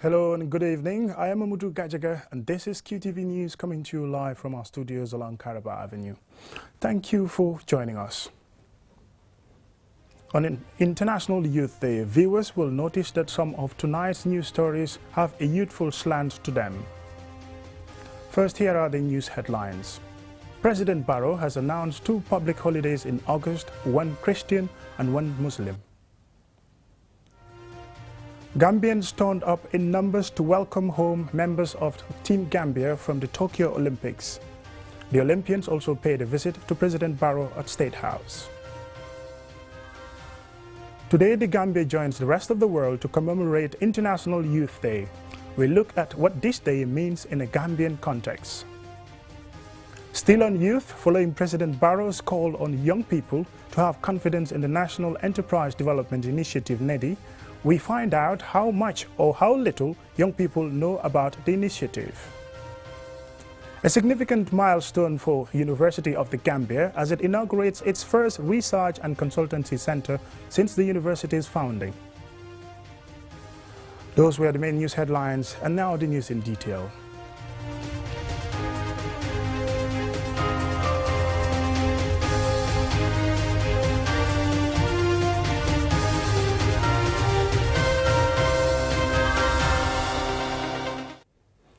Hello and good evening. I am Amudu Gajaga and this is QTV News coming to you live from our studios along Caraba Avenue. Thank you for joining us. On International Youth Day, viewers will notice that some of tonight's news stories have a youthful slant to them. First, here are the news headlines. President Barrow has announced 2 public holidays in August, one Christian and one Muslim. Gambians turned up in numbers to welcome home members of Team Gambia from the Tokyo Olympics. The Olympians also paid a visit to President Barrow at State House. Today, the Gambia joins the rest of the world to commemorate International Youth Day. We look at what this day means in a Gambian context. Still on youth, following President Barrow's call on young people to have confidence in the National Enterprise Development Initiative (NEDI), we find out how much or how little young people know about the initiative. A significant milestone for University of the Gambia as it inaugurates its first research and consultancy center since the university's founding. Those were the main news headlines, and now the news in detail.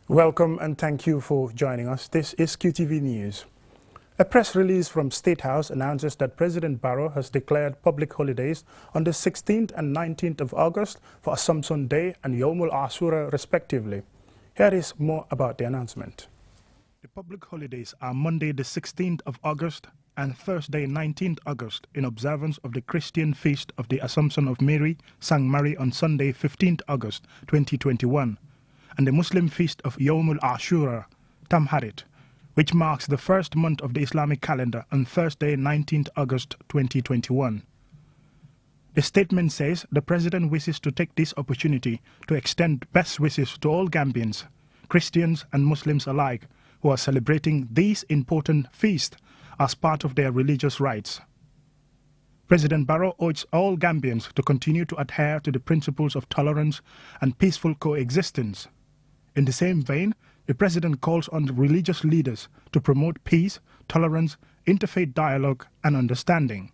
Welcome and thank you for joining us. This is QTV News. A press release from State House announces that President Barrow has declared public holidays on the 16th and 19th of August for Assumption Day and Yawmul Ashura respectively. Here is more about the announcement. The public holidays are Monday the 16th of August and Thursday 19th August in observance of the Christian feast of the Assumption of Mary, Sang Mary on Sunday 15th August 2021. And the Muslim feast of Yawmul Ashura, Tamharit, which marks the first month of the Islamic calendar on Thursday, 19th August 2021. The statement says the President wishes to take this opportunity to extend best wishes to all Gambians, Christians and Muslims alike, who are celebrating these important feasts as part of their religious rites. President Barrow urged all Gambians to continue to adhere to the principles of tolerance and peaceful coexistence. In the same vein, the President calls on religious leaders to promote peace, tolerance, interfaith dialogue and understanding.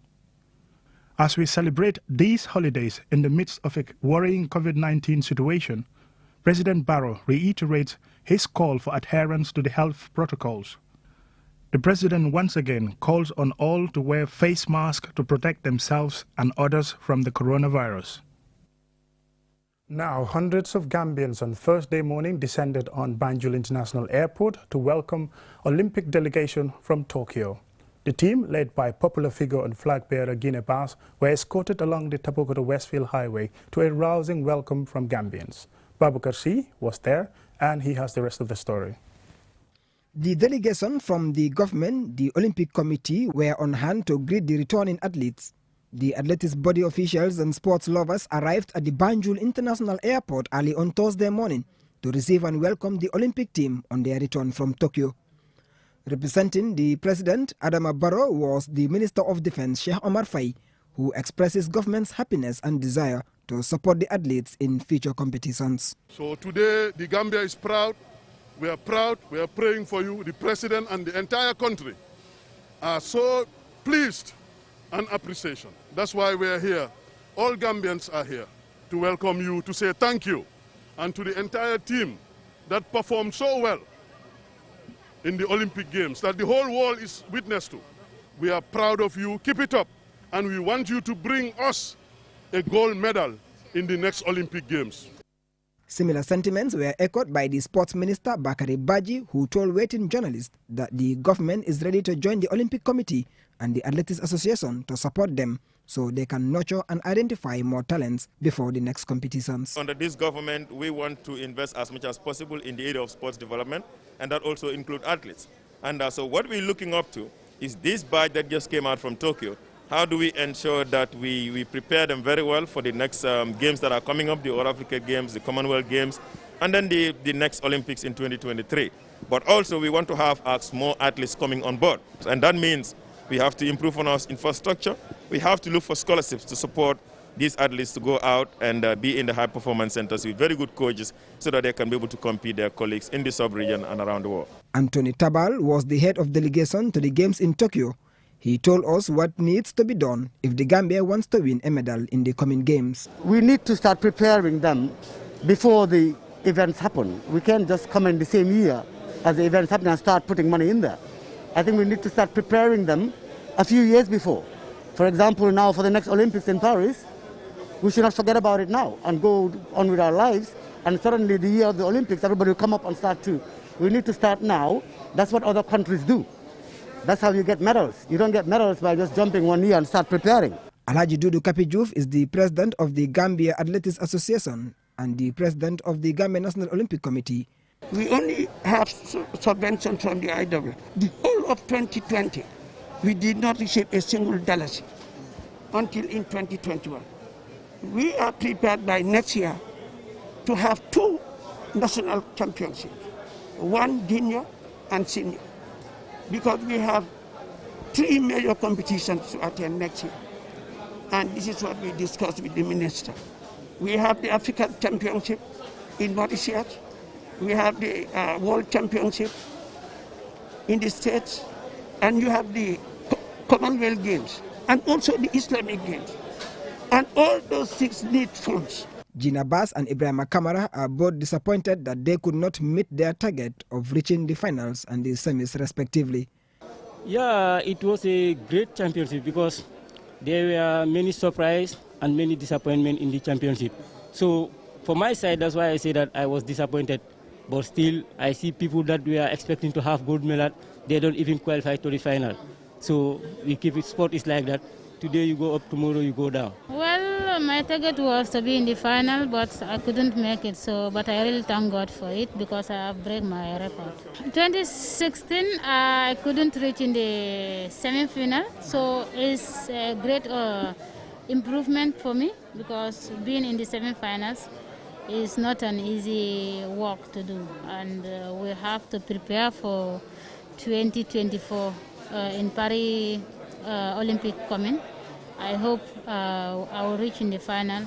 As we celebrate these holidays in the midst of a worrying COVID-19 situation, President Barrow reiterates his call for adherence to the health protocols. The President once again calls on all to wear face masks to protect themselves and others from the coronavirus. Now, hundreds of Gambians on Thursday morning descended on Banjul International Airport to welcome Olympic delegation from Tokyo. The team, led by popular figure and flag bearer Guinea Bass, were escorted along the Tabokoto Westfield Highway to a rousing welcome from Gambians. Babukar Sy was there and he has the rest of the story. The delegation from the government, the Olympic Committee, were on hand to greet the returning athletes. The athletics body officials and sports lovers arrived at the Banjul International Airport early on Thursday morning to receive and welcome the Olympic team on their return from Tokyo. Representing the President, Adama Barrow, was the Minister of Defense, Sheikh Omar Faye, who expresses government's happiness and desire to support the athletes in future competitions. So today, the Gambia is proud. We are proud. We are praying for you. The President and the entire country are so pleased and appreciation. That's why we are here. All Gambians are here to welcome you, to say thank you, and to the entire team that performed so well in the Olympic Games, that the whole world is witness to. We are proud of you. Keep it up. And we want you to bring us a gold medal in the next Olympic Games. Similar sentiments were echoed by the Sports Minister, Bakari Baji, who told waiting journalists that the government is ready to join the Olympic Committee and the Athletics Association to support them so they can nurture and identify more talents before the next competitions. Under this government, we want to invest as much as possible in the area of sports development, and that also includes athletes. And so what we're looking up to is this batch that just came out from Tokyo. How do we ensure that we prepare them very well for the next games that are coming up, the All Africa Games, the Commonwealth Games, and then the next Olympics in 2023. But also we want to have more athletes coming on board. And that means we have to improve on our infrastructure. We have to look for scholarships to support these athletes to go out and be in the high performance centers with very good coaches so that they can be able to compete their colleagues in the sub-region and around the world. Anthony Tabal was the head of delegation to the Games in Tokyo. He told us what needs to be done if the Gambia wants to win a medal in the coming Games. We need to start preparing them before the events happen. We can't just come in the same year as the events happen and start putting money in there. I think we need to start preparing them a few years before. For example, now for the next Olympics in Paris, we should not forget about it now and go on with our lives. And suddenly the year of the Olympics, everybody will come up and start too. We need to start now. That's what other countries do. That's how you get medals. You don't get medals by just jumping one year and start preparing. Alhaji Dudu Kapijuf is the president of the Gambia Athletics Association and the president of the Gambia National Olympic Committee. We only have subvention from the IW. The whole of 2020, we did not receive a single dollar until in 2021. We are prepared by next year to have 2 national championships, one junior and senior, because we have 3 major competitions to attend next year. And this is what we discussed with the minister. We have the African Championship in Mauritius. We have the World Championship in the States. And you have the Commonwealth Games and also the Islamic Games. And all those 6 need funds. Gina Bass and Ibrahim Kamara are both disappointed that they could not meet their target of reaching the finals and the semis respectively. Yeah, it was a great championship because there were many surprises and many disappointments in the championship. So for my side, that's why I say that I was disappointed. But still, I see people that we are expecting to have gold medal, they don't even qualify to the final. So we keep it, sport is like that. Today you go up, tomorrow you go down. Well, my target was to be in the final, but I couldn't make it. But I really thank God for it because I have break my record. 2016, I couldn't reach in the semi-final, so it's a great improvement for me because being in the semi-finals is not an easy work to do, and we have to prepare for 2024 in Paris Olympic coming. I hope I will reach in the final.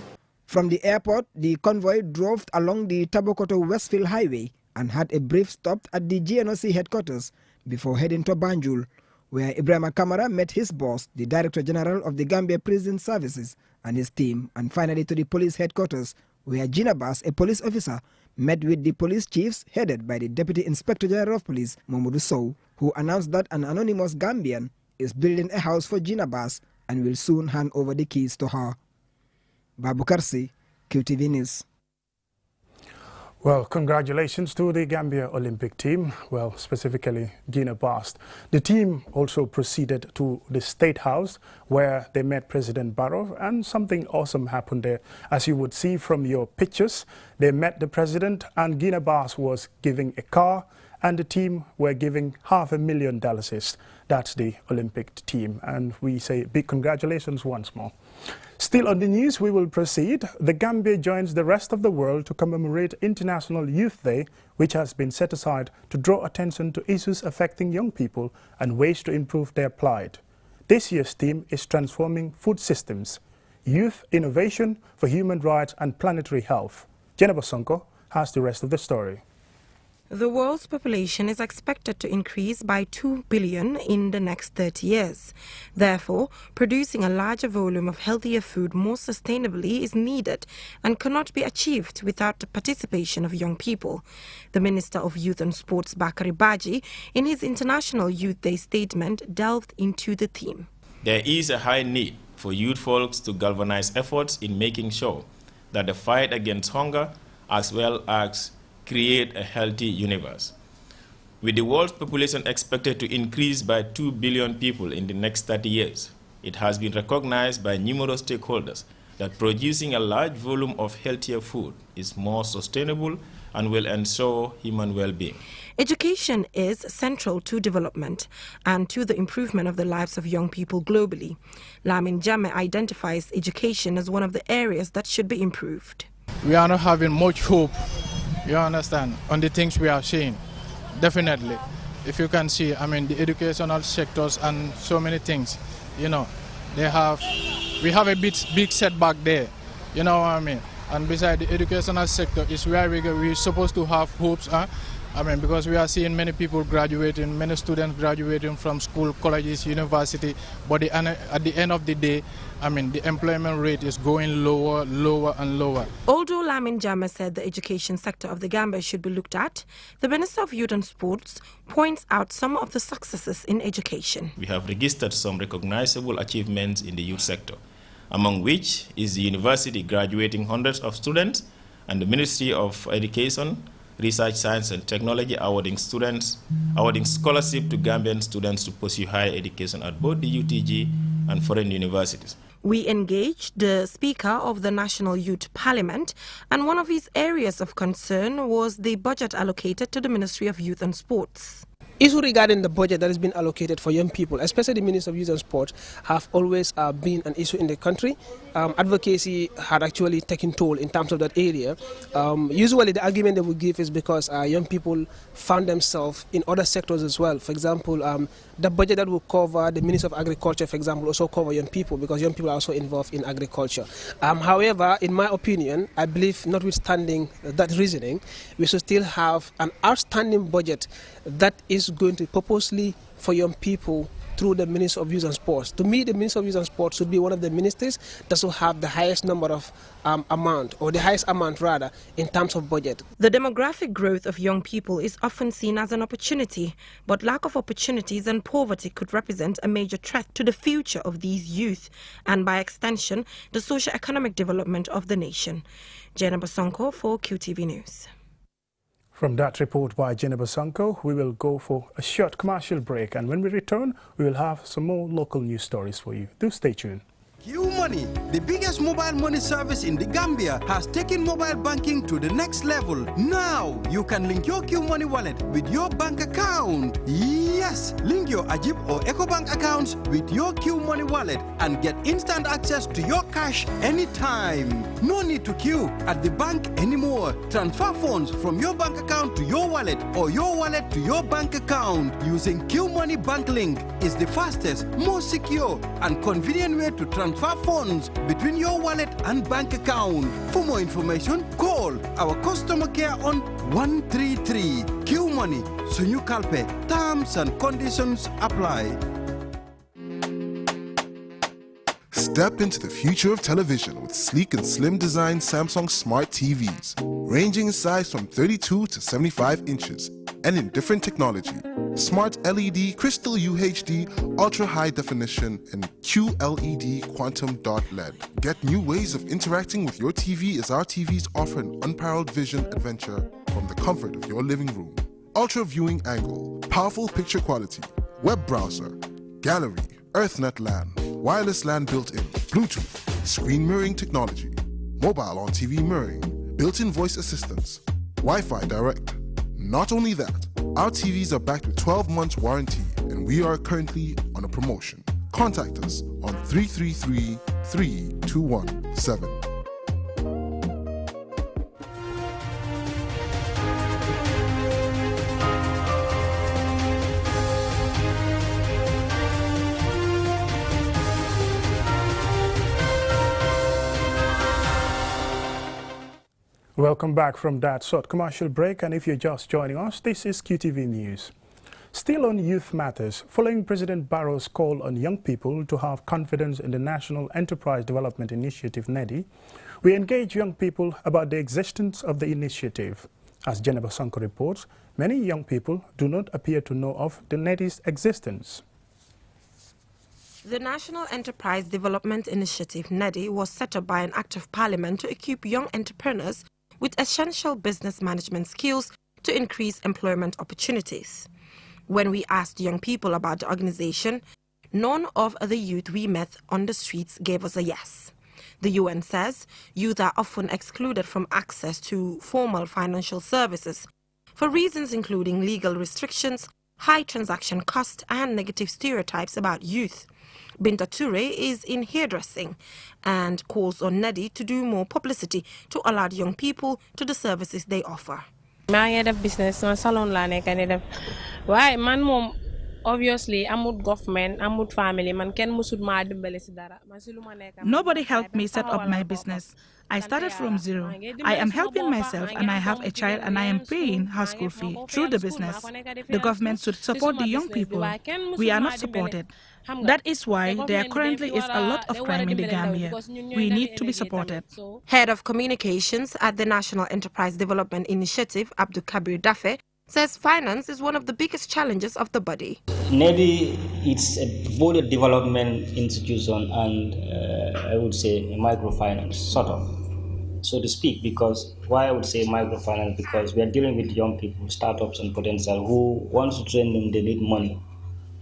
From the airport, the convoy drove along the Tabokoto-Westfield Highway and had a brief stop at the GNOC headquarters before heading to Banjul, where Ibrahim Kamara met his boss, the Director General of the Gambia Prison Services, and his team, and finally to the police headquarters, where Gina Bass, a police officer, met with the police chiefs headed by the Deputy Inspector General of Police, Mamadou Sow, who announced that an anonymous Gambian is building a house for Gina Bass and will soon hand over the keys to her. Babu Karsi, QTV News. Well, congratulations to the Gambia Olympic team, well, specifically Gina Bass. The team also proceeded to the State House where they met President Barrow, and something awesome happened there. As you would see from your pictures, they met the president and Gina Bass was giving a car and the team were giving $500,000. That's the Olympic team, and we say big congratulations once more. Still on the news, we will proceed. The Gambia joins the rest of the world to commemorate International Youth Day, which has been set aside to draw attention to issues affecting young people and ways to improve their plight. This year's theme is Transforming Food Systems, Youth Innovation for Human Rights and Planetary Health. Jennifer Sonko has the rest of the story. The world's population is expected to increase by 2 billion in the next 30 years. Therefore, producing a larger volume of healthier food more sustainably is needed and cannot be achieved without the participation of young people. The Minister of Youth and Sports, Bakari Baji, in his International Youth Day statement, delved into the theme. There is a high need for youth folks to galvanize efforts in making sure that the fight against hunger as well as create a healthy universe. With the world's population expected to increase by 2 billion people in the next 30 years, it has been recognized by numerous stakeholders that producing a large volume of healthier food is more sustainable and will ensure human well-being. Education is central to development and to the improvement of the lives of young people globally. Lamin Jame identifies education as one of the areas that should be improved. We are not having much hope, you understand, on the things we are seeing. Definitely. If you can see, I mean, the educational sectors and so many things, you know, they have we have a big setback there. You know what I mean? And besides, the educational sector is where we're supposed to have hopes. I mean, because we are seeing many people graduating, many students graduating from school, colleges, university, but at the end of the day, I mean, the employment rate is going lower and lower. Although Lamin Jama said the education sector of the Gambia should be looked at, the Minister of Youth and Sports points out some of the successes in education. We have registered some recognizable achievements in the youth sector, among which is the university graduating hundreds of students and the Ministry of Education, Research, Science and Technology awarding scholarship to Gambian students to pursue higher education at both the UTG and foreign universities. We engaged the Speaker of the National Youth Parliament, and one of his areas of concern was the budget allocated to the Ministry of Youth and Sports. Issue regarding the budget that has been allocated for young people, especially the Minister of Youth and Sport, have always been an issue in the country. Advocacy had actually taken toll in terms of that area. Usually the argument they would give is because young people found themselves in other sectors as well. For example, the budget that will cover the Minister of Agriculture, for example, also cover young people because young people are also involved in agriculture. However, in my opinion, I believe notwithstanding that reasoning, we should still have an outstanding budget that is going to purposely for young people through the Minister of Youth and Sports. To me, the Minister of Youth and Sports should be one of the ministers that will have the highest number of amount, or the highest amount rather, in terms of budget. The demographic growth of young people is often seen as an opportunity, but lack of opportunities and poverty could represent a major threat to the future of these youth and, by extension, the socio-economic development of the nation. Jenna Basonko for QTV News. From that report by Jenna Basonko, we will go for a short commercial break, and when we return, we will have some more local news stories for you. Do stay tuned. Q-Money, the biggest mobile money service in the Gambia, has taken mobile banking to the next level. Now, you can link your Q-Money wallet with your bank account. Yes, link your Ajib or EcoBank accounts with your Q-Money wallet and get instant access to your cash anytime. No need to queue at the bank anymore. Transfer funds from your bank account to your wallet or your wallet to your bank account using Q-Money Bank Link is the fastest, most secure and convenient way to transfer funds between your wallet and bank account. For more information, call our customer care on 133. Q-Money, Sunyu Kalpe. Terms and conditions apply. Step into the future of television with sleek and slim design Samsung Smart TVs, ranging in size from 32 to 75 inches and in different technology. Smart LED, Crystal UHD, Ultra High Definition, and QLED Quantum Dot LED. Get new ways of interacting with your TV as our TVs offer an unparalleled vision adventure from the comfort of your living room. Ultra Viewing Angle, powerful picture quality, web browser, gallery, EarthNet LAN, wireless LAN built-in, Bluetooth, screen mirroring technology, mobile on TV mirroring, built-in voice assistance, Wi-Fi direct. Not only that, our TVs are backed with 12 months warranty and we are currently on a promotion. Contact us on 333-3217. Welcome back from that short commercial break, and if you're just joining us, this is QTV News. Still on youth matters, following President Barrow's call on young people to have confidence in the National Enterprise Development Initiative, NEDI, we engage young people about the existence of the initiative. As Jenna Basonko reports, many young people do not appear to know of the NEDI's existence. The National Enterprise Development Initiative, NEDI, was set up by an Act of Parliament to equip young entrepreneurs with essential business management skills to increase employment opportunities. When we asked young people about the organization, none of the youth we met on the streets gave us a yes. The UN says youth are often excluded from access to formal financial services for reasons including legal restrictions, high transaction costs, and negative stereotypes about youth. Binta Toure is in hairdressing and calls on NEDI to do more publicity to allow young people to the services they offer. I have business, my salon la nek ani def. Waye man mom Obviously, amut government, amut family, man ken musud ma dimbale si dara. Nobody helped me set up my business. I started from zero. I am helping myself and I have a child and I am paying her school fee through the business. The government should support the young people. We are not supported. That is why there currently is a lot of crime in the Gambia. We need to be supported. Head of Communications at the National Enterprise Development Initiative, Abdul Kabir Dafe, says finance is one of the biggest challenges of the body. NEDI, it's a border development institution and I would say a microfinance, sort of, so to speak, because why I would say microfinance, because we are dealing with young people, startups and potential who wants to train them, they need money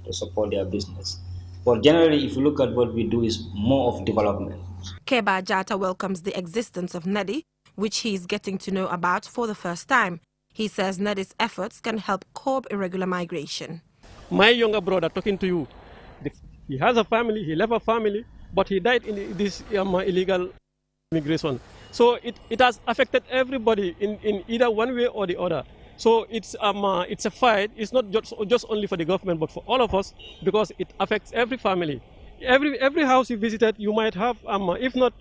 to support their business. But generally, if you look at what we do is more of development. Keba Jata welcomes the existence of NEDI, which he is getting to know about for the first time. He says NEDI's efforts can help curb irregular migration. My younger brother talking to you, he has a family, he left a family, but he died in this illegal immigration. So it has affected everybody in either one way or the other. So it's a fight. It's not just only for the government, but for all of us, because it affects every family. Every house you visited, you might have, if not,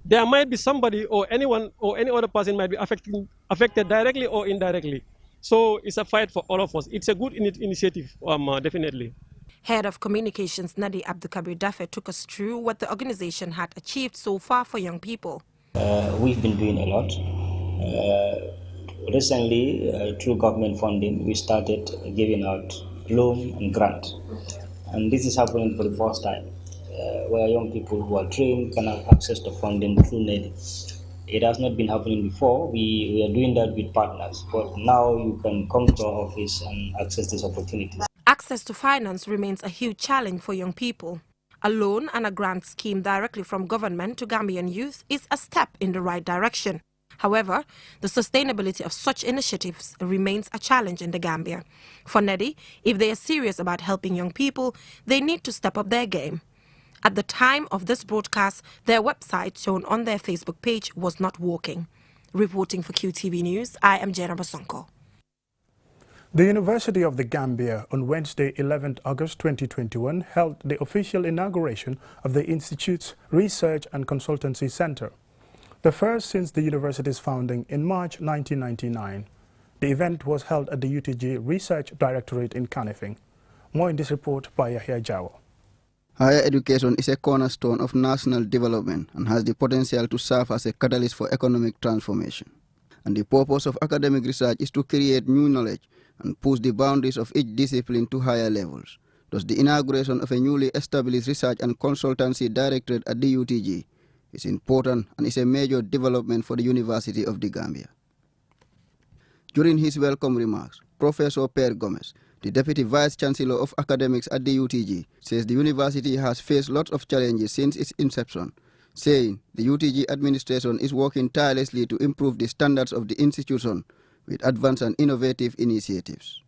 there might be somebody or anyone or any other person might be affected directly or indirectly. So it's a fight for all of us. It's a good initiative, definitely. Head of Communications Nadi Abdulkabir Dafe took us through what the organization had achieved so far for young people. We've been doing a lot. Recently, through government funding, we started giving out loan and grant. And this is happening for the first time, where young people who are trained can have access to funding through NEDI. It has not been happening before. We are doing that with partners, but now you can come to our office and access these opportunities. Access to finance remains a huge challenge for young people. A loan and a grant scheme directly from government to Gambian youth is a step in the right direction. However, the sustainability of such initiatives remains a challenge in the Gambia. For NEDI, if they are serious about helping young people, they need to step up their game. At the time of this broadcast, their website shown on their Facebook page was not working. Reporting for QTV News, I am Jenna Basonko. The University of the Gambia on Wednesday, 11th August 2021, held the official inauguration of the Institute's Research and Consultancy Center, the first since the university's founding in March 1999. The event was held at the UTG Research Directorate in Kanifing. More in this report by Yahya Jawa. Higher education is a cornerstone of national development and has the potential to serve as a catalyst for economic transformation. And the purpose of academic research is to create new knowledge and push the boundaries of each discipline to higher levels. Thus, the inauguration of a newly established Research and Consultancy Directorate at the UTG is important and is a major development for the University of the Gambia. During his welcome remarks, Professor Per Gomez, the Deputy Vice-Chancellor of Academics at the UTG, says the university has faced lots of challenges since its inception, saying the UTG administration is working tirelessly to improve the standards of the institution with advanced and innovative initiatives.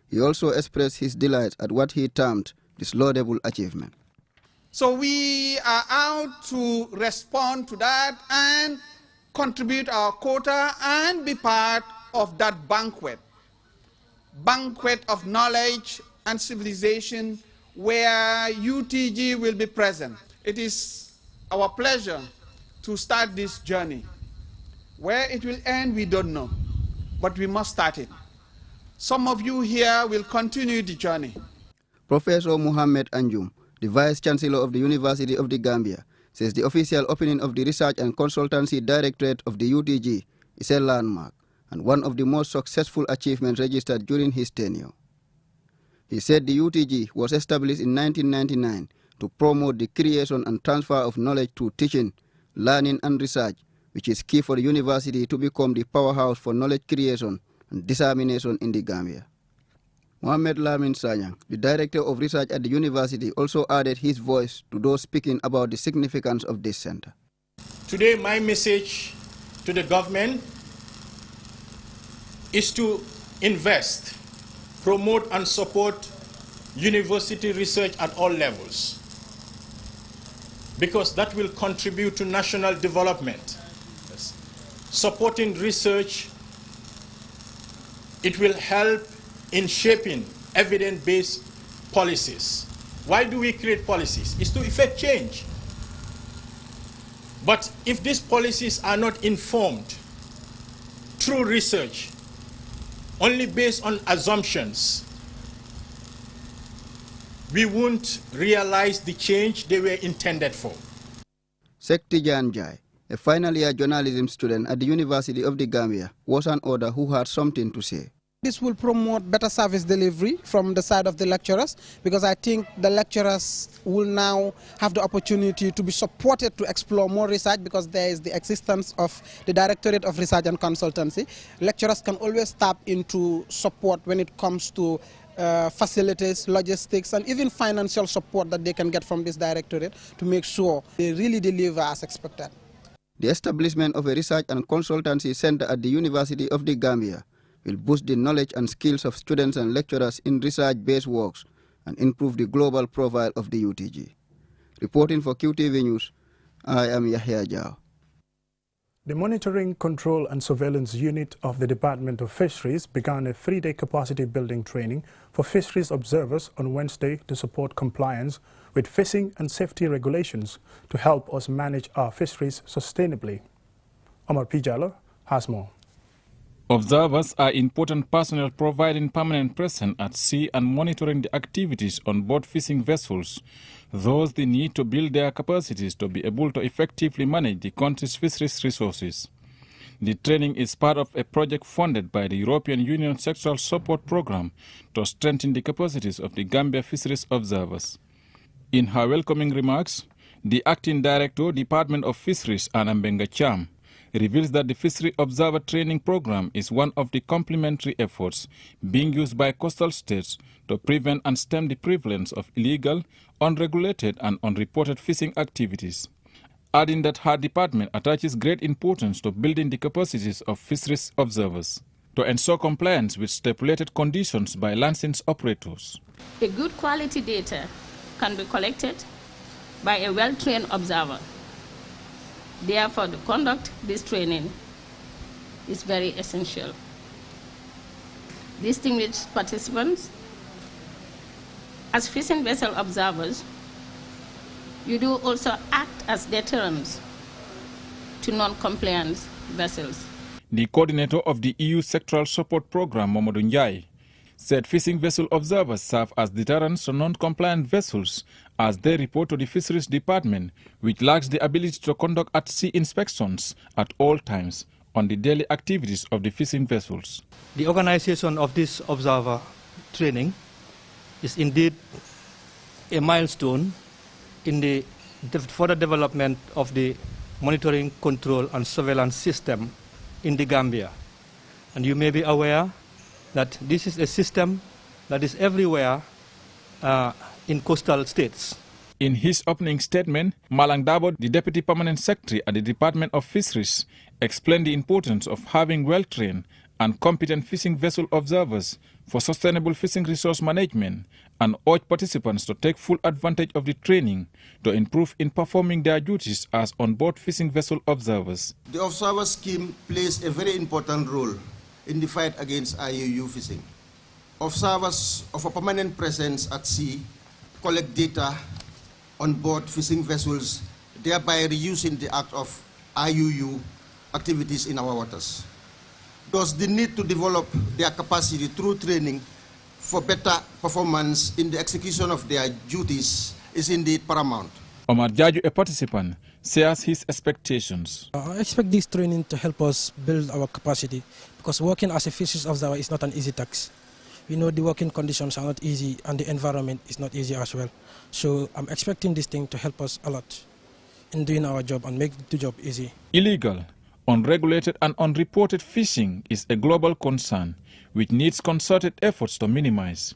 He also expressed his delight at what he termed this laudable achievement. So we are out to respond to that and contribute our quota and be part of that banquet of knowledge and civilization where UTG will be present. It is our pleasure to start this journey. Where it will end, we don't know, but we must start it. Some of you here will continue the journey. Professor Mohammed Anjum, the Vice-Chancellor of the University of the Gambia, says the official opening of the Research and Consultancy Directorate of the UTG is a landmark and one of the most successful achievements registered during his tenure. He said the UTG was established in 1999 to promote the creation and transfer of knowledge through teaching, learning and research, which is key for the university to become the powerhouse for knowledge creation and dissemination in the Gambia. Mohamed Lamin Sanyang, the Director of Research at the university, also added his voice to those speaking about the significance of this center. Today, my message to the government is to invest, promote and support university research at all levels, because that will contribute to national development. Yes. Supporting research, it will help in shaping evidence-based policies. Why do we create policies? It's to effect change. But if these policies are not informed through research, only based on assumptions, we won't realize the change they were intended for. Sekti Janjai, a final year journalism student at the University of the Gambia, was an other who had something to say. This will promote better service delivery from the side of the lecturers, because I think the lecturers will now have the opportunity to be supported to explore more research, because there is the existence of the Directorate of Research and Consultancy. Lecturers can always tap into support when it comes to facilities, logistics, and even financial support that they can get from this directorate to make sure they really deliver as expected. The establishment of a research and consultancy center at the University of the Gambia will boost the knowledge and skills of students and lecturers in research-based works and improve the global profile of the UTG. Reporting for QTV News, I am Yahya Jao. The Monitoring, Control and Surveillance Unit of the Department of Fisheries began a 3-day capacity building training for fisheries observers on Wednesday to support compliance with fishing and safety regulations to help us manage our fisheries sustainably. Omar Pijalo has more. Observers are important personnel providing permanent presence at sea and monitoring the activities on board fishing vessels. Thus, they need to build their capacities to be able to effectively manage the country's fisheries resources. The training is part of a project funded by the European Union Sectoral Support Program to strengthen the capacities of the Gambia fisheries observers. In her welcoming remarks, the Acting Director, Department of Fisheries, Anambenga Cham, reveals that the Fishery Observer Training Program is one of the complementary efforts being used by coastal states to prevent and stem the prevalence of illegal, unregulated and unreported fishing activities, adding that her department attaches great importance to building the capacities of fisheries observers to ensure compliance with stipulated conditions by license operators. A good quality data can be collected by a well-trained observer. Therefore, to conduct this training is very essential. Distinguished participants, as fishing vessel observers, you do also act as deterrents to non-compliant vessels. The coordinator of the EU Sectoral Support Program, Mamadou Ndiaye, said fishing vessel observers serve as deterrents to non-compliant vessels as they report to the Fisheries Department, which lacks the ability to conduct at-sea inspections at all times on the daily activities of the fishing vessels. The organization of this observer training is indeed a milestone in the further development of the monitoring, control and surveillance system in the Gambia. And you may be aware that this is a system that is everywhere in coastal states. In his opening statement, Malang Dabo, the Deputy Permanent Secretary at the Department of Fisheries, explained the importance of having well-trained and competent fishing vessel observers for sustainable fishing resource management and urged participants to take full advantage of the training to improve in performing their duties as on-board fishing vessel observers. The observer scheme plays a very important role in the fight against IUU fishing. Observers of a permanent presence at sea collect data on board fishing vessels, thereby reducing the act of IUU activities in our waters. Thus, the need to develop their capacity through training for better performance in the execution of their duties is indeed paramount. Omar Jaju, a participant, shares his expectations. I expect this training to help us build our capacity, because working as a fisheries observer is not an easy task. We know the working conditions are not easy and the environment is not easy as well. So I'm expecting this thing to help us a lot in doing our job and make the job easy. Illegal, unregulated and unreported fishing is a global concern which needs concerted efforts to minimize.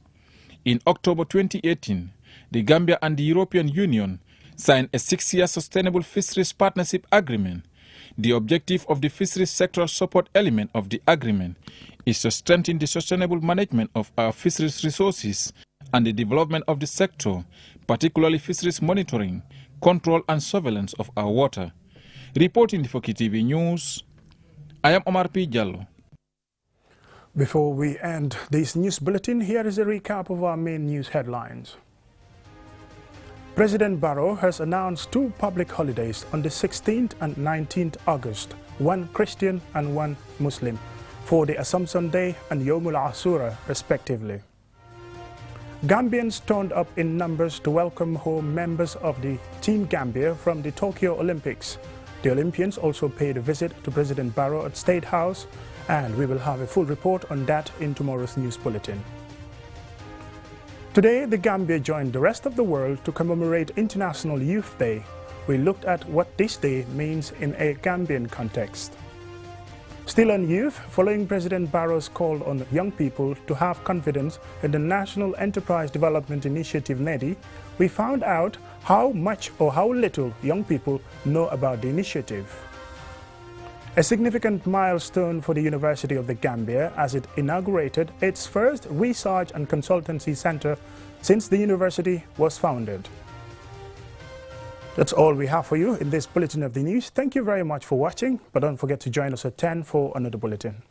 In October 2018, the Gambia and the European Union signed a 6-year Sustainable Fisheries Partnership Agreement. The objective of the fisheries sectoral support element of the agreement is to strengthen the sustainable management of our fisheries resources and the development of the sector, particularly fisheries monitoring, control and surveillance of our water. Reporting for KTV News, I am Omar P. Jallo. Before we end this news bulletin, here is a recap of our main news headlines. President Barrow has announced 2 public holidays on the 16th and 19th August, one Christian and one Muslim, for the Assumption Day and Yomul Asura, respectively. Gambians turned up in numbers to welcome home members of the Team Gambia from the Tokyo Olympics. The Olympians also paid a visit to President Barrow at State House, and we will have a full report on that in tomorrow's news bulletin. Today, the Gambia joined the rest of the world to commemorate International Youth Day. We looked at what this day means in a Gambian context. Still on youth, following President Barrow's call on young people to have confidence in the National Enterprise Development Initiative NEDI, we found out how much or how little young people know about the initiative. A significant milestone for the University of the Gambia as it inaugurated its first research and consultancy center since the university was founded. That's all we have for you in this bulletin of the news. Thank you very much for watching, but don't forget to join us at 10 for another bulletin.